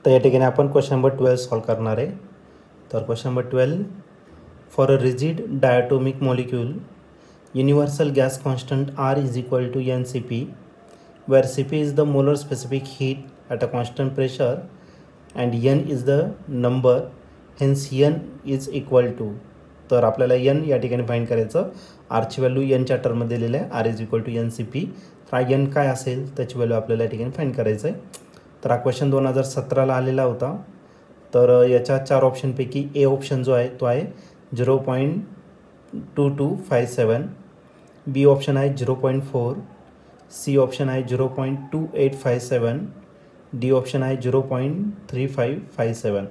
तर या ठिकाणी आपण क्वेश्चन नंबर 12 सॉल्व करणार आहे. तर question number 12, for a rigid diatomic molecule universal gas constant R is equal to NCP, where Cp is the molar specific heat at a constant pressure and N is the number, hence N is equal to. तर आपल्याला N या ठिकाणी find करायचं. R ची value N च्या टर्ममध्ये दिलेलं आहे, R is equal to NCP. तर N काय असेल त्याची व्हॅल्यू आपल्याला या ठिकाणी फाइंड करायचं आहे. तर हा क्वेश्चन 2017ला आलेला होता. तर याच्या 4 ऑप्शनपैकी ए ऑप्शन जो आहे तो आहे 0.2257, बी ऑप्शन आहे 0.4, सी ऑप्शन आहे 0.2857, डी ऑप्शन आहे 0.3557.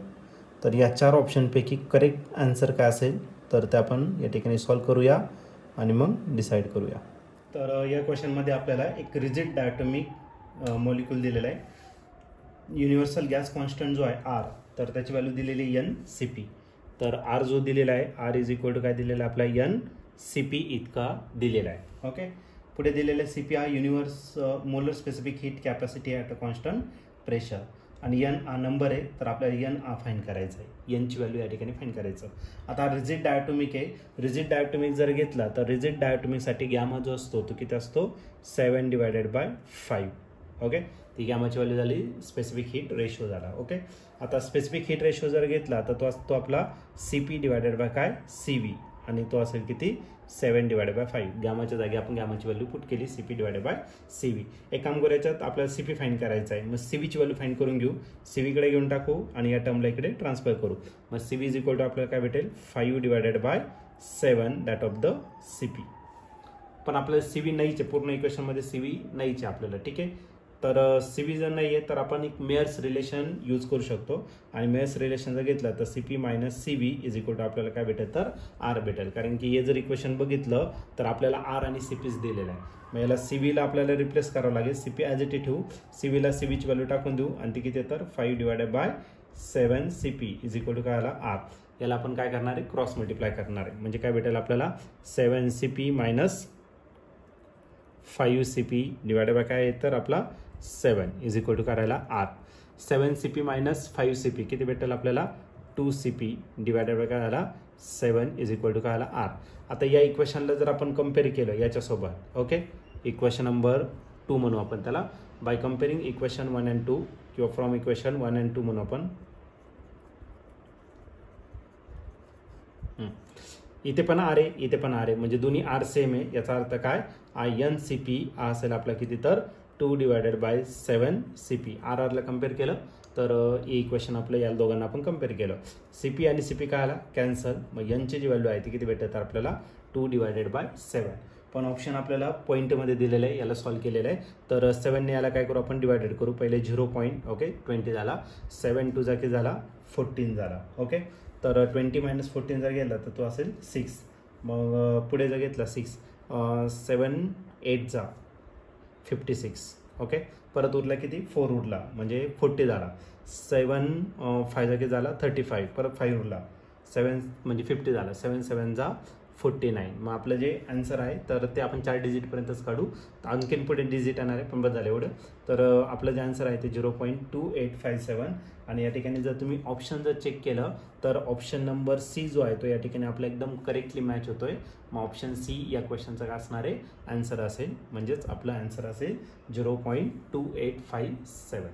तर या 4 ऑप्शनपैकी करेक्ट आन्सर काय असेल तर ते आपण या ठिकाणी सॉल्व करूया आणि मग डिसाईड करूया. तर या क्वेश्चनमध्ये आपल्याला एक रिजिड डायटोमिक मॉलिक्यूल दिलेला आहे. युनिव्हर्सल गॅस कॉन्स्टंट जो आहे R, तर त्याची व्हॅल्यू दिलेली NCP. तर R जो दिलेला आहे R इज इक्वल टू काय दिलेला आहे आपला NCP इतका दिलेला आहे. ओके, पुढे दिलेला CP हा molar specific heat capacity at a constant pressure आणि N हा नंबर आहे. तर आपल्याला N हा फाइंड करायचा आहे, N ची व्हॅल्यू या ठिकाणी फाइंड करायचं. आता रिजिड डायटोमिक आहे. रिजिड डायटोमिक जर घेतला तर रिजिड डायटोमिकसाठी गॅमा जो असतो तो किती असतो 7/5. ओके, ती गॅमाची व्हॅल्यू झाली स्पेसिफिक हीट रेशो झाला. ओके, आता स्पेसिफिक हीट रेशो जर घेतला तर तो असतो आपला CP/ काय CV आणि तो असेल किती 7/5. गॅमाच्या जागी आपण गॅमाची व्हॅल्यू पुट केली CP/CV. एक काम करू, याच्यात आपल्याला CP फाइंड करायचा आहे. मग CV ची व्हॅल्यू फाइंड करून घेऊ, CV कडे घेऊन टाकू आणि या टर्मला इकडे ट्रान्सफर करू. मग CV इज इक्वल टू आपल्याला काय भेटेल 5/7 दॅट ऑफ द CP. पण आपल्याला CV नाहीचे, पूर्ण इक्वेशनमध्ये CV नाहीचे आपल्याला. ठीक आहे, तर CV जर नाही आहे तर आपण एक मेयर्स रिलेशन यूज करू शकतो आणि मेयर्स रिलेशन जर घेतलं तर CP - CV is equal to आपल्याला काय भेटेल तर R भेटेल. कारण की हे जर इक्वेशन बघितलं तर आपल्याला R आणि CPच दिलेलं आहे. मग याला CV ला आपल्याला रिप्लेस करावं लागेल. CP ॲज इट ठेवू, CV ला CV ची व्हॅल्यू टाकून देऊ आणि ती किती तर 5/7 CP इज इक्वल टू काय आला R. याला आपण काय करणार आहे क्रॉस मल्टिप्लाय करणार आहे. म्हणजे काय भेटेल आपल्याला 7CP - 5CP डिवायडेड काय आहे तर आपला 7 इज इक्वल टू करायला R. 7CP - 5CP किती भेटेल आपल्याला 2CP डिवायडेड बाय काय झाला 7 इज इक्वल टू काय आला R. आता या इक्वेशनला जर आपण कम्पेअर केलं याच्यासोबत, ओके, इक्वेशन नंबर 2 म्हणू आपण त्याला. बाय कम्पेअरिंग इक्वेशन 1 and 2 किंवा फ्रॉम इक्वेशन 1 and 2 म्हणू आपण. इथे पण R आहे, इथे पण R आहे, म्हणजे दोन्ही R सेम आहे. याचा अर्थ काय NCP हा असेल आपला किती तर 2/7 CP. RR ला कम्पेअर केलं तर हे इक्वेशन आपलं या दोघांना आपण कम्पेअर केलं. CP आणि CP काय आला कॅन्सल. मग N ची जी व्हॅल्यू आहे ती किती भेटते तर आपल्याला 2/7. पण ऑप्शन आपल्याला पॉईंटमध्ये दिलेलं आहे, याला सॉल्व केलेलं आहे. तर 7 ने याला काय करू आपण डिवायडेड करू. पहिले 0.20 झाला, 7 2 जा की झाला 14 झाला. ओके, तर 20 - 14 जर गेला तर तो असेल 6. मग पुढे जर घेतला 6, 7 8 जा 56. ओके, परत उरला किती 4 उरला म्हणजे 40 झाला. 7 5 जागी झाला 35, परत 5 उरला 7 म्हणजे 50 झाला. 7 7 जा 49. मग आपलं जे आन्सर आहे तर ते आपण 4 डिजिटपर्यंतच काढू. आणखीन पुढे डिजिट येणार आहे पण बस झालं एवढं. तर आपलं जे आन्सर आहे ते 0.2857. आणि या ठिकाणी जर तुम्ही ऑप्शन जर चेक केलं तर ऑप्शन नंबर C जो आहे तो या ठिकाणी आपला एकदम करेक्टली मॅच होतोय. मग ऑप्शन C या क्वेश्चनचा काय असणार आहे आन्सर असेल, म्हणजेच आपला आन्सर असेल 0.2857.